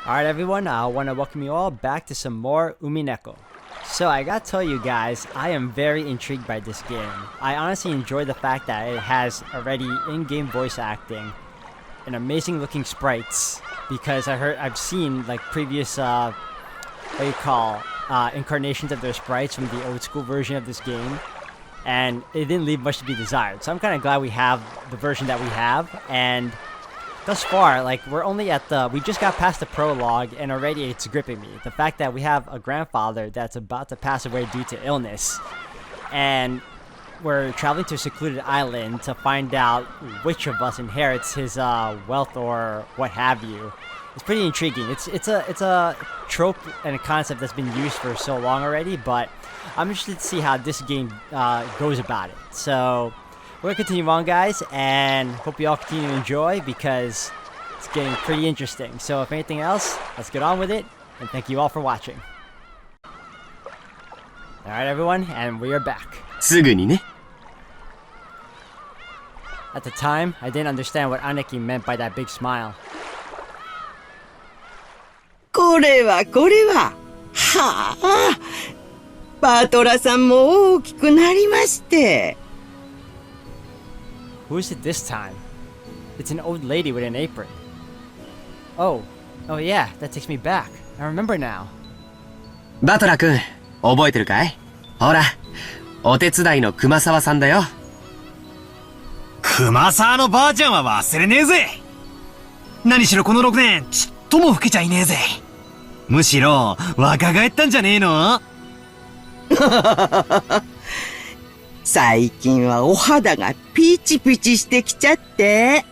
Alright everyone, I want to welcome you all back to some more Umineko. So I gotta tell you guys, I am very intrigued by this game. I honestly enjoy the fact that it has already in-game voice acting and amazing looking sprites, because I've seen like previous incarnations of their sprites from the old school version of this game, and it didn't leave much to be desired. So I'm kind of glad we have the version that we have, and thus far, like, we just got past the prologue, and already it's gripping me. The fact that we have a grandfather that's about to pass away due to illness, and we're traveling to a secluded island to find out which of us inherits his wealth or what have you. It's pretty intriguing. It's a trope and a concept that's been used for so long already, but I'm interested to see how this game goes about it. So we're gonna continue on, guys, and hope you all continue to enjoy, because it's getting pretty interesting. So if anything else, let's get on with it, and thank you all for watching. Alright everyone, and we are back. すぐにね。 At the time, I didn't understand what Aneki meant by that big smile. これは。はあ。バトラさんも大きくなりまして。 Who is it this time? It's an old lady with an apron. Oh yeah, that takes me back. I remember now. バトラ君、覚えてるかい？ほら、お手伝いの熊沢さんだよ。熊沢のばあちゃんは忘れねえぜ。何しろこの6年、ちっとも老けちゃいねえぜ。むしろ、若返ったんじゃねえの？最近はお肌がピチピチしてきちゃって。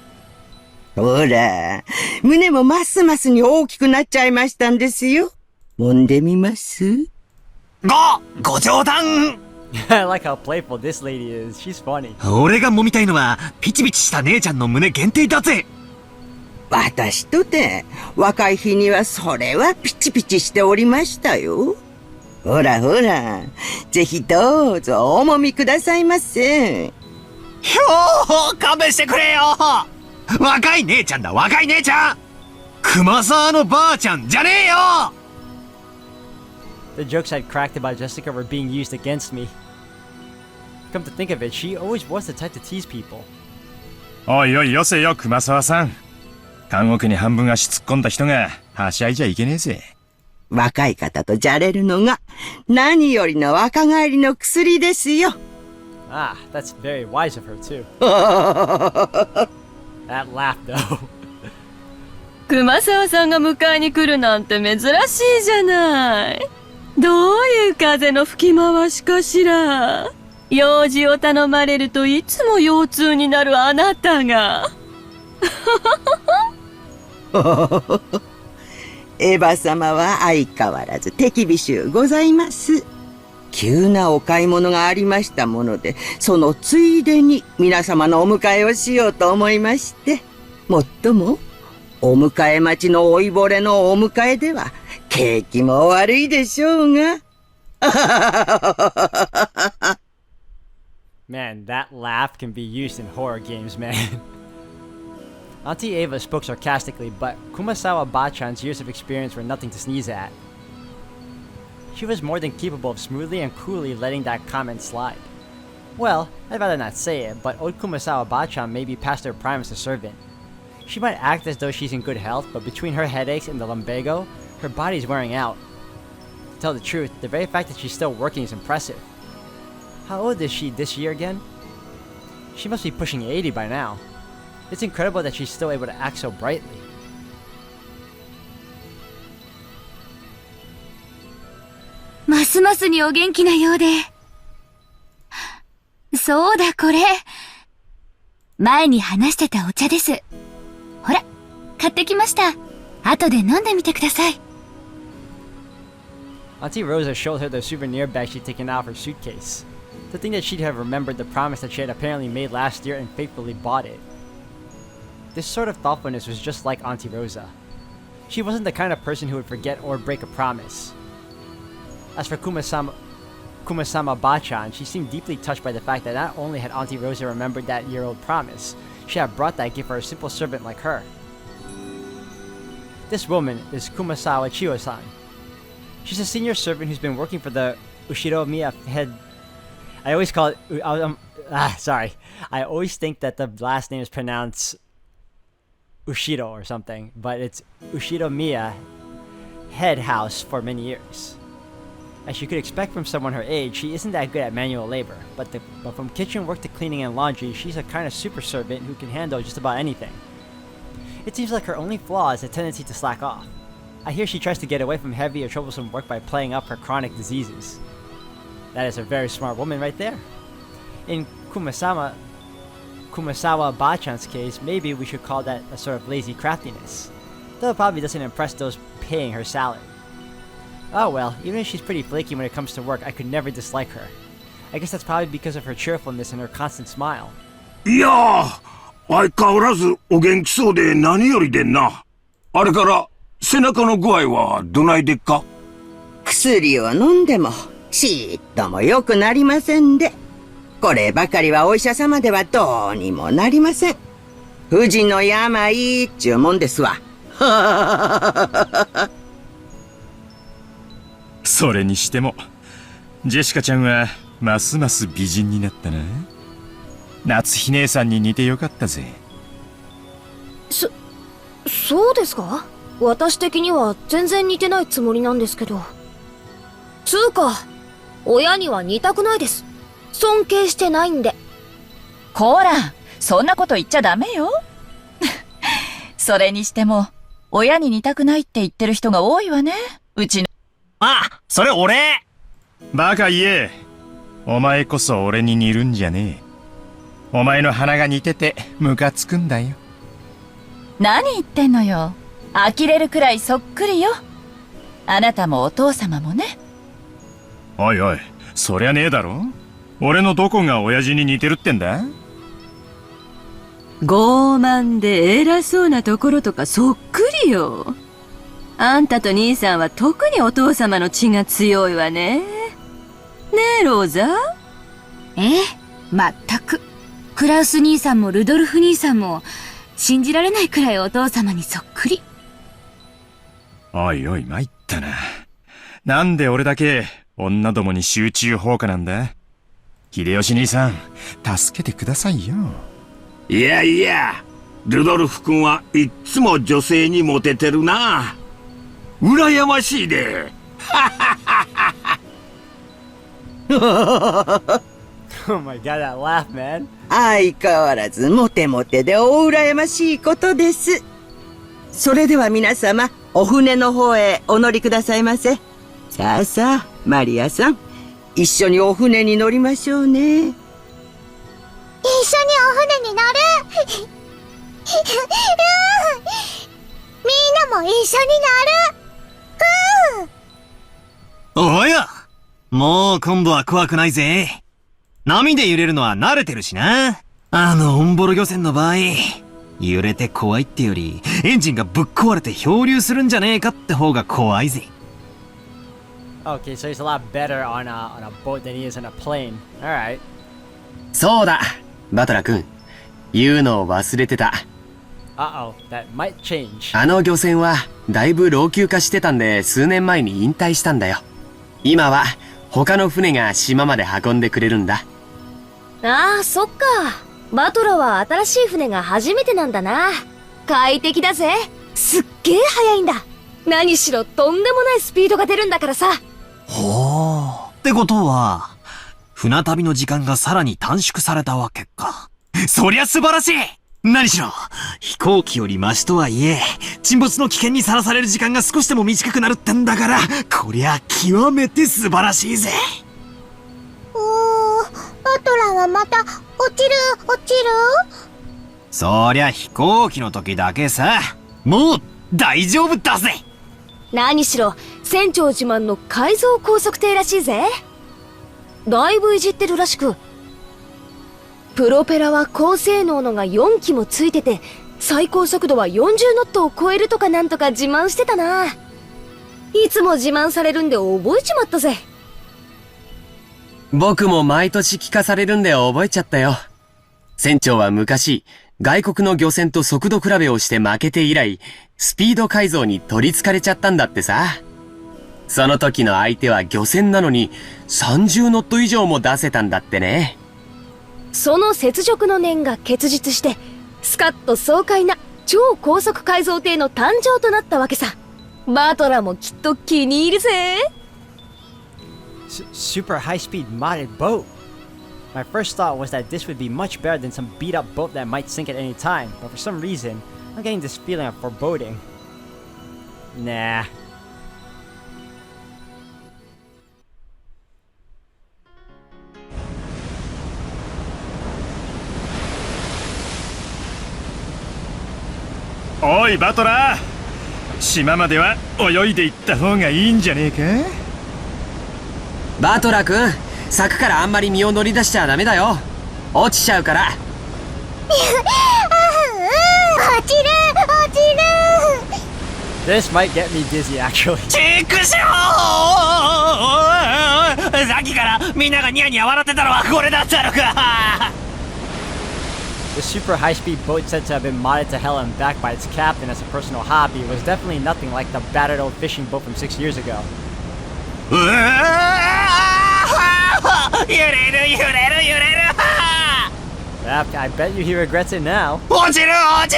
ほら、胸もますますに大きくなっちゃいましたんですよ。揉んでみます？ご冗談。I like how playful this lady is. She's funny. 俺が揉みたいのは、ピチピチした姉ちゃんの胸限定だぜ。私とて、若い日にはそれはピチピチしておりましたよ。ほら、ぜひどうぞお揉みくださいませ。ひょー、勘弁してくれよ。若い姉ちゃんだ、若い姉ちゃん。熊沢のばあちゃんじゃねえよ。The jokes I'd cracked about Jessica were being used against me. Come to think of it, she always was the type to tease people. おいおいよせよ、熊沢さん。監獄に半分足突っ込んだ人がはしゃいじゃいけねえぜ。若い方とじゃれるのが何よりの若返りの薬ですよ。Ah, that's very wise of her too. That laugh though. 熊沢さんが迎えに来るなんて珍しいじゃない。どういう風の吹き回しかしら。用事を頼まれるといつも腰痛になるあなたが。エヴァ様は相変わらず手厳しゅうございます。急なお買い物がありましたもので、そのついでに皆様のお迎えをしようと思いまして。もっとも、お迎え待ちの老いぼれのお迎えでは、景気も悪いでしょうが。Man, that laugh can be used in horror games, man. Auntie Ava spoke sarcastically, but Kumasawa Bachan's years of experience were nothing to sneeze at. She was more than capable of smoothly and coolly letting that comment slide. Well, I'd rather not say it, but old Kumasawa Bachan may be past her prime as a servant. She might act as though she's in good health, but between her headaches and the lumbago, her body's wearing out. To tell the truth, the very fact that she's still working is impressive. How old is she this year again? She must be pushing 80 by now. It's incredible that she's still able to act so brightly. ますますにお元気なようで。そうだ、これ。前に話してたお茶です。ほら、買ってきました。後で飲んでみてください。Auntie Rosa showed her the souvenir bag she'd taken out of her suitcase. To think that she'd have remembered the promise that she had apparently made last year and faithfully bought it. This sort of thoughtfulness was just like Auntie Rosa. She wasn't the kind of person who would forget or break a promise. As for Kumasama Bachan, she seemed deeply touched by the fact that not only had Auntie Rosa remembered that year-old promise, she had brought that gift for a simple servant like her. This woman is Kumasawa Chiyo-san. She's a senior servant who's been working for the Ushiromiya head. I always call it. Sorry. I always think that the last name is pronounced Ushiro or something, but it's Ushiromiya head house for many years. As you could expect from someone her age, she isn't that good at manual labor, but from kitchen work to cleaning and laundry, she's a kind of super servant who can handle just about anything. It seems like her only flaw is a tendency to slack off. I hear she tries to get away from heavy or troublesome work by playing up her chronic diseases. That is a very smart woman right there. In Kumasawa Bachan's case, maybe we should call that a sort of lazy craftiness. Though it probably doesn't impress those paying her salary. Oh well, even if she's pretty flaky when it comes to work, I could never dislike her. I guess that's probably because of her cheerfulness and her constant smile. いやー、相変わらずお元気そうで何よりでんな。あれから背中の具合はどないでっか？薬を飲んでもちっとも良くなりませんで。こればかりはお医者様ではどうにもなりません。不治の病っちゅうもんですわ。それにしてもジェシカちゃんはますます美人になったな。夏日姉さんに似てよかったぜ。そうですか？私的には全然似てないつもりなんですけど。つうか、親には似たくないです。尊敬してないんで。こら、そんなこと言っちゃダメよ。それにしても、親に似たくないって言ってる人が多いわね。うちの。あ、それ俺！バカ言え。お前こそ俺に似るんじゃねえ。お前の鼻が似ててムカつくんだよ。何言ってんのよ。呆れるくらいそっくりよ。あなたもお父様もね。おいおい、そりゃねえだろ。俺のどこが親父に似てるってんだ？傲慢で偉そうなところとかそっくりよ。あんたと兄さんは特にお父様の血が強いわね。ねえ、ローザ？ええ、まったく。クラウス兄さんもルドルフ兄さんも、信じられないくらいお父様にそっくり。おいおい、参ったな。なんで俺だけ女どもに集中放火なんだ？秀吉兄さん、助けてくださいよ。いやいや、ルドルフ君はいっつも女性にモテてるな。羨ましいで。Oh my god, that laugh, man. 相変わらずモテモテでお羨ましいことです。それでは皆様、お船の方へお乗りくださいませ。さあさあ、マリアさん、一緒にお船に乗りましょうね。一緒にお船に乗る。みんなも一緒に乗る。おや、もう今度は怖くないぜ。波で揺れるのは慣れてるしな。オンボロ漁船の場合、揺れて怖いってより、エンジンがぶっ壊れて漂流するんじゃねえかって方が怖いぜ。Okay, so he's a lot better on a boat than he is on a plane. Alright. そうだ、バトラ君。言うのを忘れてた。Uh-oh, that might change. あの漁船はだいぶ老朽化してたんで数年前に引退したんだよ。今は他の船が島まで運んでくれるんだ。ああ、そっか。バトラは新しい船が初めてなんだな。快適だぜ。すっげえ速いんだ。何しろとんでもないスピードが出るんだからさ。ほー。ってことは、船旅の時間がさらに短縮されたわけか。そりゃ素晴らしい！何しろ、飛行機よりマシとはいえ、沈没の危険にさらされる時間が少しでも短くなるってんだから、こりゃ極めて素晴らしいぜ。バトラはまた落ちる。そりゃ飛行機の時だけさ、もう大丈夫だぜ。何しろ船長自慢の改造高速艇らしいぜ。だいぶいじってるらしく、プロペラは高性能のが4機もついてて、最高速度は40ノットを超えるとかなんとか自慢してたな。いつも自慢されるんで覚えちまったぜ。僕も毎年聞かされるんで覚えちゃったよ。船長は昔、外国の漁船と速度比べをして負けて以来、スピード改造に取り憑かれちゃったんだってさ。その時の相手は漁船なのに30ノット以上も出せたんだってね。その雪辱の念が結実して、スカッと爽快な超高速改造艇の誕生となったわけさ。バトラもきっと気に入るぜ。Super high-speed modded boat. My first thought was that this would be much better than some beat-up boat that might sink at any time, but for some reason, I'm getting this feeling of foreboding. Nah. Oi, バトラー。島までは泳いで行った方がいいんじゃねえか？バトラ君、柵からあんまり身を乗り出しちゃダメだよ。落ちちゃうから。落ちる。 This might get me dizzy, actually. チクショー！さっきからみんながニヤニヤ笑ってたのはこれだったのか。 The super high-speed boat said to have been modded to hell and backed by its captain as a personal hobby was definitely nothing like the battered old fishing boat from 6 years ago. 揺れる。 Yep, I bet you he regrets it now. 落ちる。落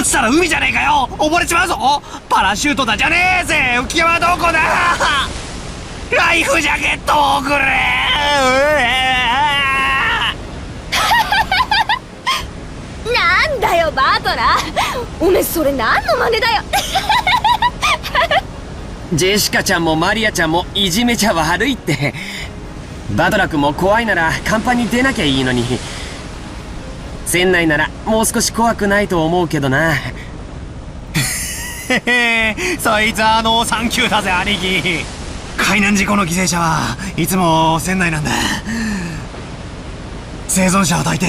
ちたら海じゃねえかよ。溺れちまうぞ。パラシュートだじゃねえぜ。浮き輪はどこだ。ライフジャケットをくれ。なんだよバトラー、おめえそれ何の真似だよ。ジェシカちゃんもマリアちゃんもいじめちゃ悪いって。バトラ君も怖いなら甲板に出なきゃいいのに。船内ならもう少し怖くないと思うけどな。そいつはサンキューだぜ兄貴。海難事故の犠牲者はいつも船内なんだ。生存者は大抵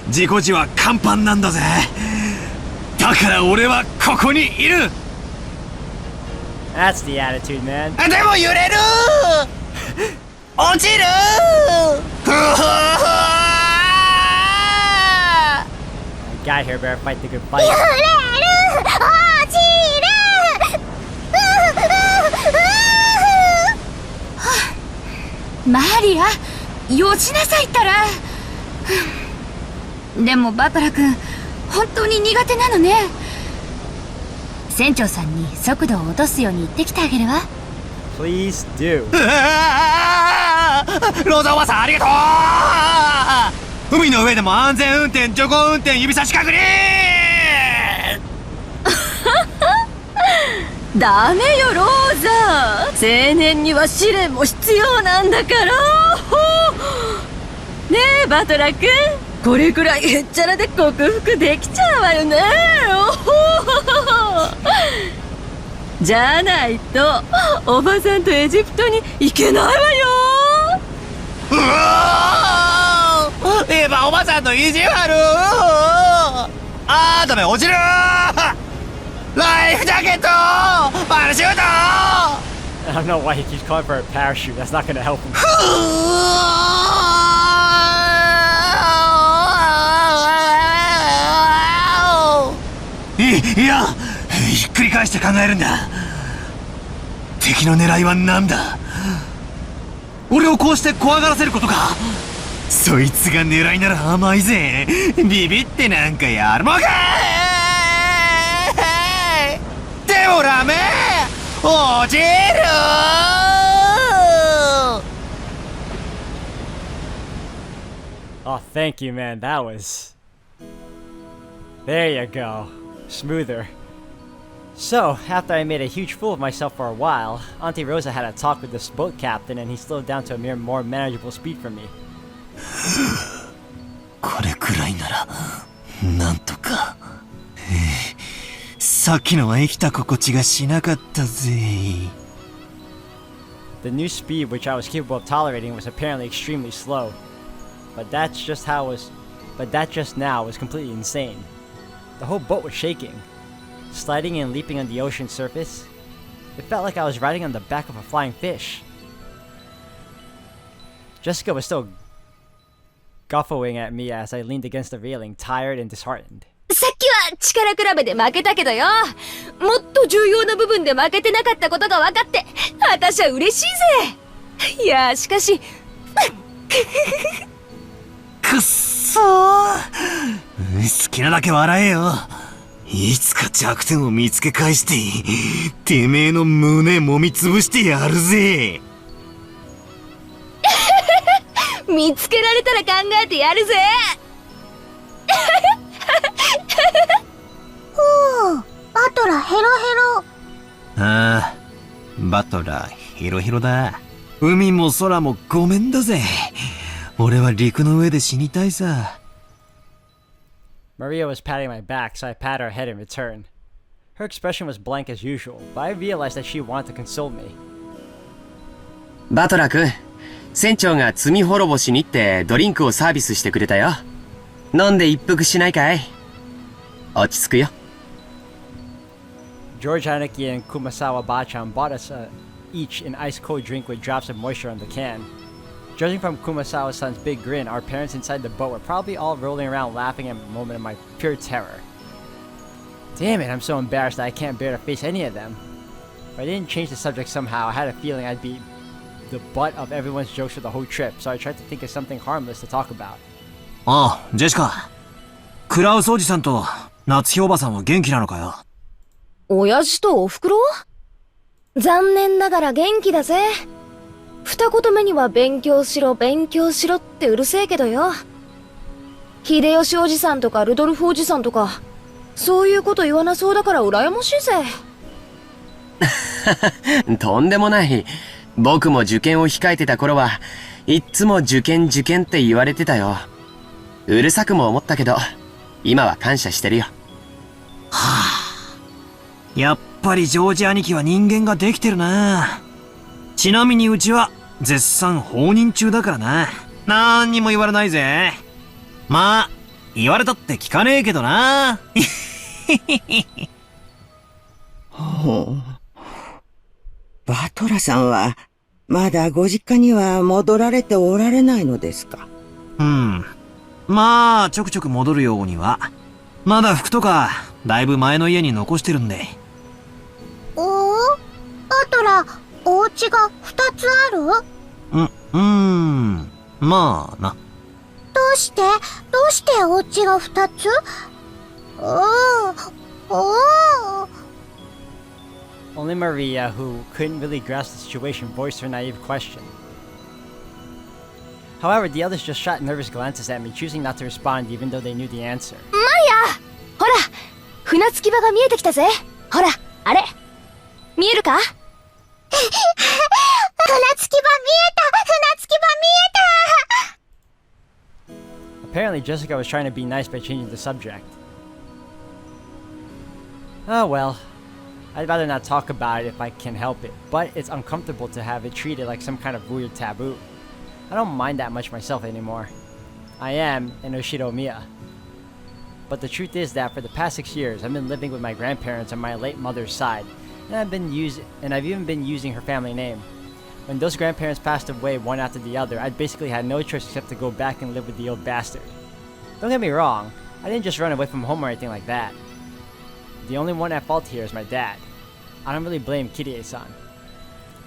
事故時は甲板なんだぜ。だから俺はここにいる。 That's the attitude, man. でも揺れる。落ちる。 Guy here better fight the good fight. 揺れる。落ちる。マリア、よしなさいったら。でもバトラ君、本当に苦手なのね。船長さんに速度を落とすように言ってきてあげるわ。 Please do. ローザおばさんありがとう。海の上でも安全運転、徐行運転、指差し確認。ダメよローザ、青年には試練も必要なんだから。ねえバトラ君、これくらいへっちゃらで克服できちゃうわよね。じゃないとおばさんとエジプトに行けないわよ。うわー、エヴァおばさんの意地悪。ダメ、落ちる。ライフジャケット、パラシュート。 I don't know why he keeps calling for a parachute. That's not gonna help him. いや、ひっくり返して考えるんだ。敵の狙いは何だ。俺をこうして怖がらせることか。そいつが狙いなら甘いぜ。ビビってなんかやるもんか。でもダメ、落ちる。 Oh, thank you, man. That was... There you go. Smoother. So, after I made a huge fool of myself for a while, Auntie Rosa had a talk with this boat captain and he slowed down to a more manageable speed for me. これくらいならなんとか。さっきのは生きた心地がしなかったぜ。 The new speed which I was capable of tolerating was apparently extremely slow. But that just now was completely insane. The whole boat was shaking. Sliding and leaping on the ocean's surface. It felt like I was riding on the back of a flying fish. Jessica was still guffawing at me as I leaned against the railing, tired and disheartened. さっきは力比べで負けたけどよ。もっと重要な部分で負けてなかったことが分かって、私は嬉しいぜ。いや、しかし、くっそー。好きなだけ笑えよ。いつか弱点を見つけ返して、てめえの胸揉みつぶしてやるぜ。見つけられたら考えてやるぜ。おー、バトラヘロヘロ。ああ、バトラヘロヘロだ。海も空もごめんだぜ。俺は陸の上で死にたいさ。Maria was patting my back, so I pat her head in return. Her expression was blank as usual, but I realized that she wanted to console me. バトラー君、船長が罪滅ぼしにってドリンクをサービスしてくれたよ。飲んで一服しないかい？落ち着くよ。George Haneke and Kumasawa Bachan bought us each an ice-cold drink with drops of moisture on the can. Judging from Kumasawa's son's big grin, our parents inside the boat were probably all rolling around laughing at the moment of my pure terror. Damn it, I'm so embarrassed that I can't bear to face any of them. If I didn't change the subject somehow, I had a feeling I'd be the butt of everyone's jokes for the whole trip, so I tried to think of something harmless to talk about. ああ、ジェシカ。クラウスおじさんと夏日おばさんは元気なのかよ。親父とお袋？残念ながら元気だぜ。二言目には勉強しろってうるせえけどよ。秀吉おじさんとかルドルフおじさんとか、そういうこと言わなそうだから羨ましいぜ。とんでもない。僕も受験を控えてた頃はいっつも受験って言われてたよ。うるさくも思ったけど、今は感謝してるよ。はあ、やっぱりジョージ兄貴は人間ができてるな。ちなみにうちは絶賛放任中だからな。なんにも言われないぜ。まあ、言われたって聞かねえけどな。ほう。バトラさんは、まだご実家には戻られておられないのですか？うん。まあ、ちょくちょく戻るようには。まだ服とか、だいぶ前の家に残してるんで。おー、バトラ、お家が2つある？まあな。どうしてお家が2つ？Only Maria, who couldn't really grasp the situation, voiced her naive question. However, the others just shot nervous glances at me, choosing not to respond even though they knew the answer. マリア！ほら、船着き場が見えてきたぜ。ほら、あれ。見えるか？船着き場見えた！ Apparently, Jessica was trying to be nice by changing the subject. Oh well. I'd rather not talk about it if I can help it, but it's uncomfortable to have it treated like some kind of weird taboo. I don't mind that much myself anymore. I am an Oshiromiya. But the truth is that for the past 6 years, I've been living with my grandparents on my late mother's side, and I've even been using her family name. When those grandparents passed away one after the other, I basically had no choice except to go back and live with the old bastard. Don't get me wrong, I didn't just run away from home or anything like that. The only one at fault here is my dad. I don't really blame Kirie-san.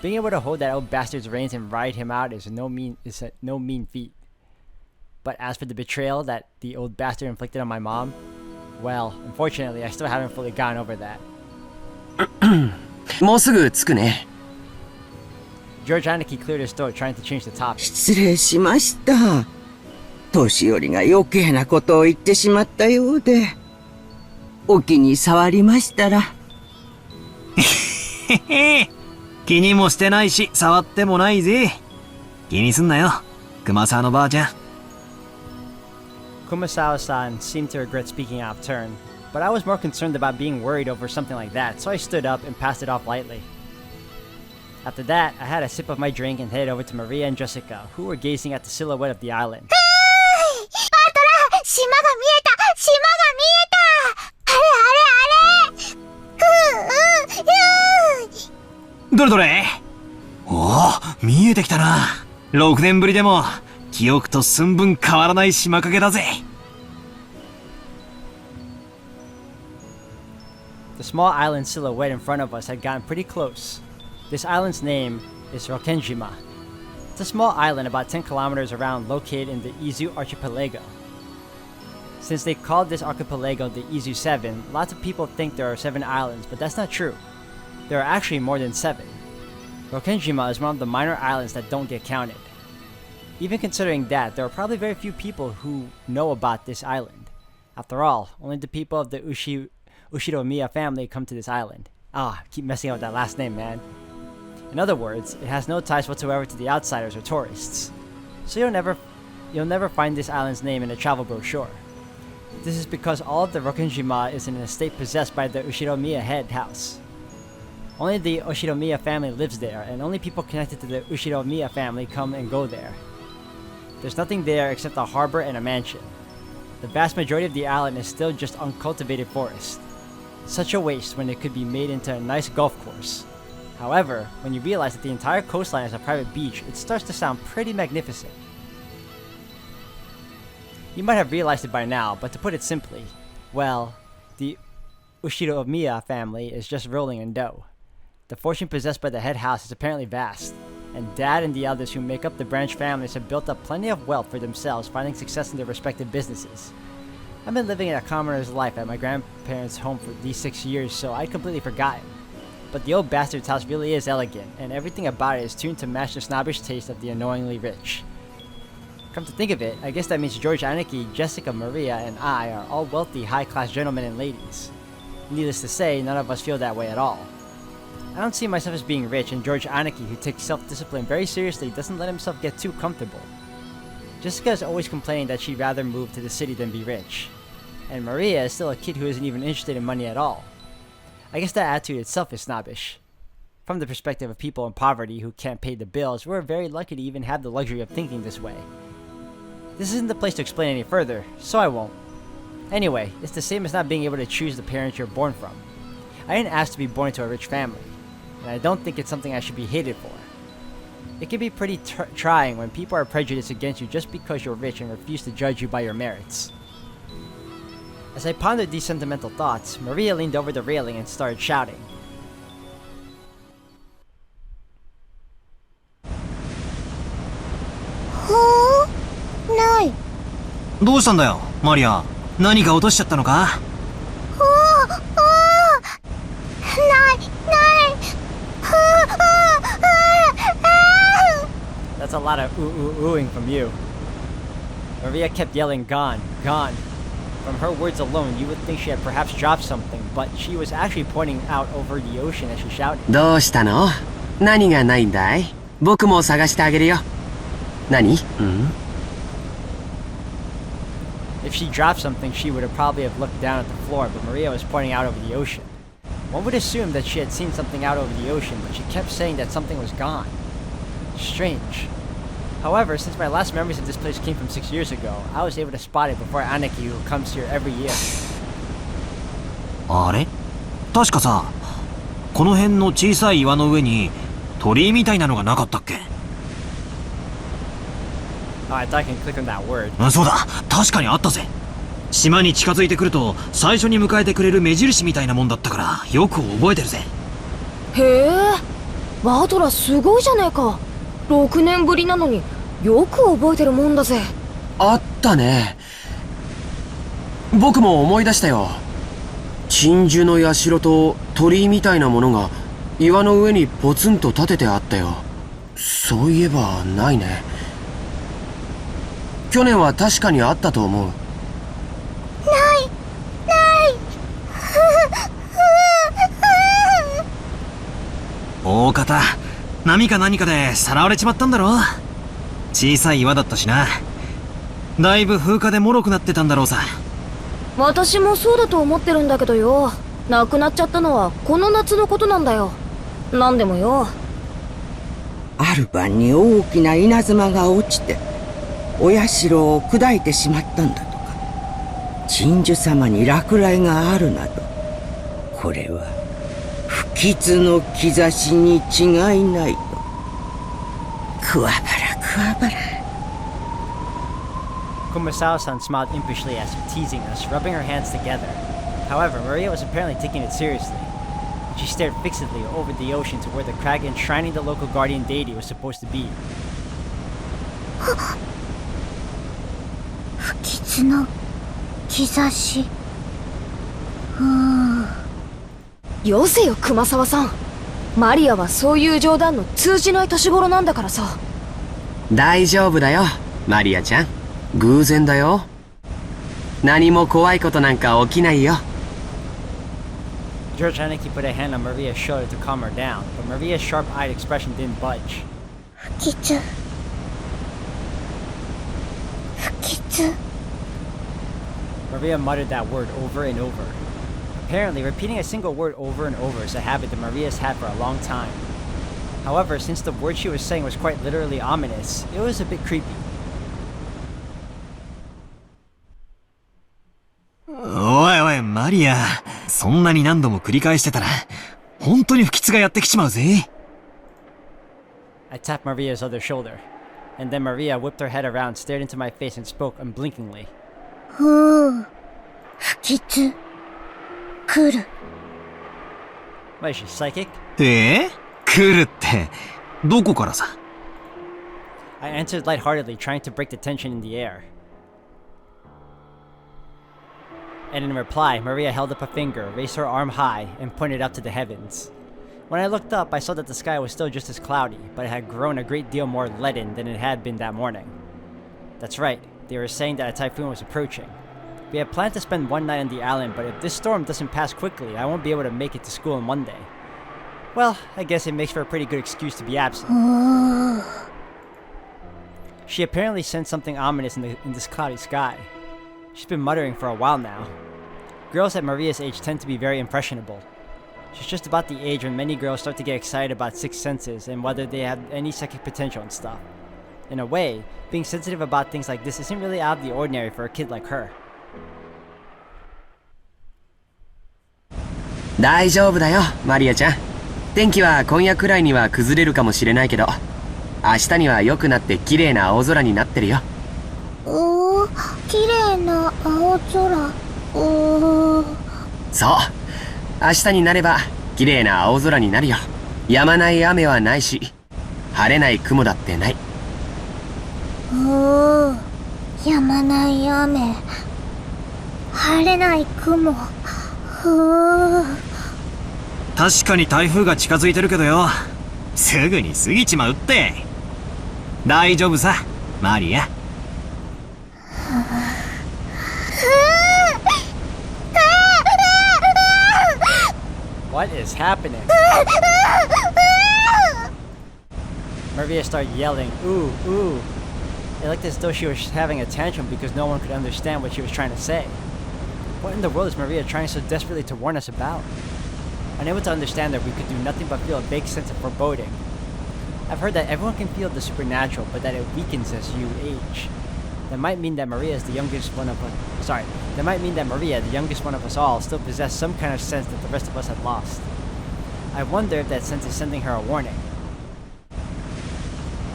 Being able to hold that old bastard's reins and ride him out is no mean feat. But as for the betrayal that the old bastard inflicted on my mom, well, unfortunately, I still haven't fully gotten over that. もうすぐ着くね。George Haneke cleared his throat, trying to change the topic. 失礼しました。年寄りが余計なことを言ってしまったようで。お気に障りましたら。気にもしてないし、触ってもないぜ。気にすんなよ、熊沢のばあちゃん。Kumasawa-san seemed to regret speaking out of turn, but I was more concerned about being worried over something like that, so I stood up and passed it off lightly. After that, I had a sip of my drink and headed over to Maria and Jessica, who were gazing at the silhouette of the island. バトラ、島が見えた！あれ！どれどれ？おお、見えてきたな。6年ぶりでも、記憶と寸分変わらない島影だぜ。The small island silhouette in front of us had gotten pretty close. This island's name is Rokenjima. It's a small island about 10 kilometers around located in the Izu archipelago. Since they called this archipelago the Izu 7, lots of people think there are 7 islands, but that's not true. There are actually more than 7. Rokenjima is one of the minor islands that don't get counted. Even considering that, there are probably very few people who know about this island. After all, only the people of the Ushiromiya family come to this island. I keep messing up with that last name, man. In other words, it has no ties whatsoever to the outsiders or tourists. So you'll never find this island's name in a travel brochure. This is because all of the Rokenjima is in an estate possessed by the Ushiromiya head house. Only the Ushiromiya family lives there, and only people connected to the Ushiromiya family come and go there. There's nothing there except a harbor and a mansion. The vast majority of the island is still just uncultivated forest. Such a waste when it could be made into a nice golf course. However, when you realize that the entire coastline is a private beach, it starts to sound pretty magnificent. You might have realized it by now, but to put it simply, well, the Ushiromiya family is just rolling in dough. The fortune possessed by the head house is apparently vast, and Dad and the others who make up the branch families have built up plenty of wealth for themselves, finding success in their respective businesses. I've been living a commoner's life at my grandparents' home for these 6 years, so I'd completely forgotten. But the old bastard's house really is elegant, and everything about it is tuned to match the snobbish taste of the annoyingly rich. Come to think of it, I guess that means George Aniki, Jessica, Maria, and I are all wealthy, high-class gentlemen and ladies. Needless to say, none of us feel that way at all. I don't see myself as being rich, and George Aniki, who takes self-discipline very seriously, doesn't let himself get too comfortable. Jessica is always complaining that she'd rather move to the city than be rich. And Maria is still a kid who isn't even interested in money at all. I guess that attitude itself is snobbish. From the perspective of people in poverty who can't pay the bills, we're very lucky to even have the luxury of thinking this way. This isn't the place to explain any further, so I won't. Anyway, it's the same as not being able to choose the parents you're born from. I didn't ask to be born into a rich family, and I don't think it's something I should be hated for. It can be pretty trying when people are prejudiced against you just because you're rich and refuse to judge you by your merits. As I pondered these sentimental thoughts, Maria leaned over the railing and started shouting. Nai. どうしたんだよ、マリア。何か落としちゃったのか？ That's a lot of oohing from you. Maria kept yelling, "Gone, gone." From her words alone, you would think she had perhaps dropped something, but she was actually pointing out over the ocean as she shouted. どうしたの？何がないんだい？僕も探してあげるよ。何？ If she dropped something, she would have probably have looked down at the floor, but Maria was pointing out over the ocean. One would assume that she had seen something out over the ocean, but she kept saying that something was gone. Strange. However, since my last memories of this place came from 6 years ago, I was able to spot it before Aniki, who comes here every year. あれ？確かさ、この辺の小さい岩の上に鳥居みたいなのがなかったっけ？ Oh, I thought I can click on that word. そうだ、確かにあったぜ。島に近づいてくると最初に迎えてくれる目印みたいなもんだったからよく覚えてるぜ。へえ、バトラすごいじゃねえか。6年ぶりなのによく覚えてるもんだぜ。あったね。僕も思い出したよ。鎮守の社と鳥居みたいなものが岩の上にポツンと立ててあったよ。そういえばないね。去年は確かにあったと思う。大方、波か何かでさらわれちまったんだろ。小さい岩だったしな。だいぶ風化で脆くなってたんだろうさ。私もそうだと思ってるんだけどよ。なくなっちゃったのはこの夏のことなんだよ。なんでもよ。ある晩に大きな稲妻が落ちて、お社を砕いてしまったんだとか。鎮守様に落雷があるなど。これは不吉の兆しに違いないと。桑原君。Kumasawa-san smiled impishly as if teasing us, rubbing her hands together. However, Maria was apparently taking it seriously. She stared fixedly over the ocean to where the crag enshrining the local guardian deity was supposed to be. 不吉の兆し。よせよ熊沢さん。マリアはそういう冗談の通じない年頃なんだからさ。大丈夫だよ、マリアちゃん。偶然だよ。何も怖いことなんか起きないよ。George Haneke put a hand on Maria's shoulder to calm her down, but Maria's sharp-eyed expression didn't budge. 不吉。不吉。 Maria muttered that word over and over. Apparently, repeating a single word over and over is a habit that Maria's had for a long time. However, since the word she was saying was quite literally ominous, it was a bit creepy. おいおい、マリア。そんなに何度も繰り返してたら、本当に不吉がやってきちまうぜ。I tapped Maria's other shoulder, and then Maria whipped her head around, stared into my face, and spoke unblinkingly. 不吉。来る。 What is she, psychic? 来るって、どこからさ。I answered lightheartedly, trying to break the tension in the air. And in reply, Maria held up a finger, raised her arm high, and pointed up to the heavens. When I looked up, I saw that the sky was still just as cloudy, but it had grown a great deal more leaden than it had been that morning. That's right, they were saying that a typhoon was approaching. We had planned to spend one night on the island, but if this storm doesn't pass quickly, I won't be able to make it to school on Monday. Well, I guess it makes for a pretty good excuse to be absent. She apparently sensed something ominous in this cloudy sky. She's been muttering for a while now. Girls at Maria's age tend to be very impressionable. She's just about the age when many girls start to get excited about sixth senses and whether they have any psychic potential and stuff. In a way, being sensitive about things like this isn't really out of the ordinary for a kid like her. 大丈夫だよ、マリアちゃん。天気は今夜くらいには崩れるかもしれないけど、明日には良くなって綺麗な青空になってるよ。おー、綺麗な青空。そう。明日になれば綺麗な青空になるよ。止まない雨はないし、晴れない雲だってない。止まない雨。晴れない雲。確かに台風が近づいてるけどよ。すぐに過ぎちまうって。大丈夫さ、マリア。What is happening? Maria started yelling, ooh, ooh. It looked as though she was having a tantrum because no one could understand what she was trying to say. What in the world is Maria trying so desperately to warn us about? Unable to understand that we could do nothing but feel a vague sense of foreboding. I've heard that everyone can feel the supernatural, but that it weakens as you age. That might mean that Maria, the youngest one of us all, still possessed some kind of sense that the rest of us had lost. I wonder if that sense is sending her a warning.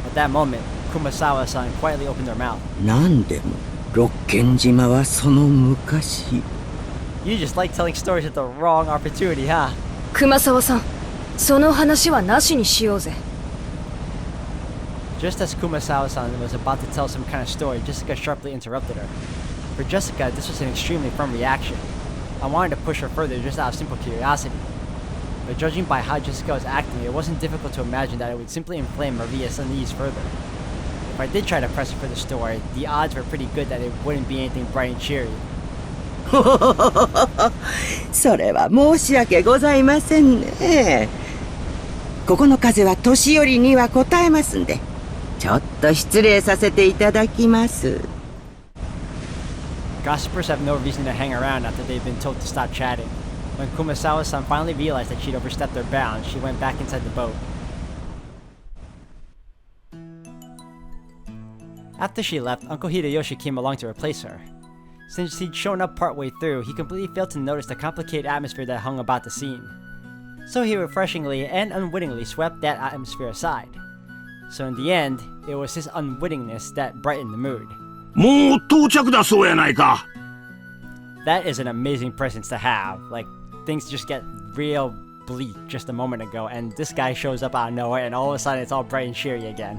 At that moment, Kumasawa-san quietly opened her mouth. なんでも六軒島はその昔。 You just like telling stories at the wrong opportunity, huh? 熊沢さん、その話はなしにしようぜ。Just as Kumasawa-san was about to tell some kind of story, Jessica sharply interrupted her. For Jessica, this was an extremely firm reaction. I wanted to push her further just out of simple curiosity. But judging by how Jessica was acting, it wasn't difficult to imagine that it would simply inflame Maria's unease further. If I did try to press her for the story, the odds were pretty good that it wouldn't be anything bright and cheery. それは申し訳ございませんね。ここの風は年寄りには応えますんで、ちょっと失礼させていただきます。 Gossipers have no reason to hang around after they've been told to stop chatting. When Kumasawa-san finally realized that she'd overstepped her bounds, she went back inside the boat. After she left, Uncle Hideyoshi came along to replace her. Since he'd shown up partway through, he completely failed to notice the complicated atmosphere that hung about the scene. So he refreshingly and unwittingly swept that atmosphere aside. So in the end, it was his unwittingness that brightened the mood. もう到着だそうやないか。That is an amazing presence to have. Like, things just get real bleak just a moment ago, and this guy shows up out of nowhere, and all of a sudden it's all bright and cheery again.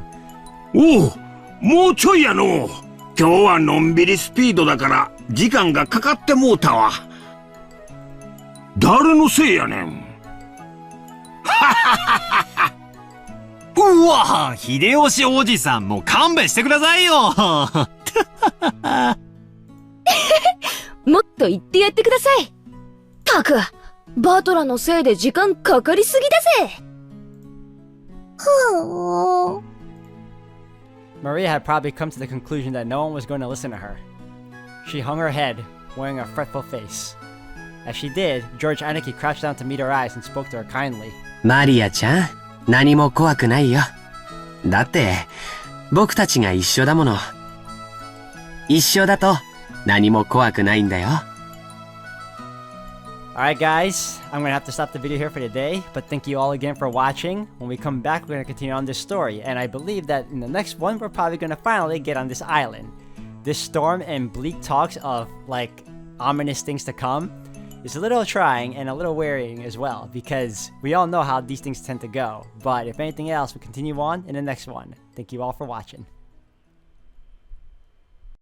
おお、もうちょいやの。今日はのんびりスピードだから時間がかかってもうたわ。誰のせいやねん。うわ、秀吉おじさんもう勘弁してくださいよ。もっと言ってやってください。たく、バトラのせいで時間かかりすぎだぜ。ふぅ。Maria had probably come to the conclusion that no one was going to listen to her. She hung her head, wearing a fretful face. As she did, George Anarchy crouched down to meet her eyes and spoke to her kindly. マリアちゃん、何も怖くないよ。だって、僕たちが一緒だもの。一緒だと、何も怖くないんだよ。Alright guys, I'm gonna have to stop the video here for today, but thank you all again for watching. When we come back, we're gonna continue on this story, and I believe that in the next one, we're probably gonna finally get on this island. This storm and bleak talks of, like, ominous things to come is a little trying and a little wearying as well, because we all know how these things tend to go. But if anything else, we'll continue on in the next one. Thank you all for watching.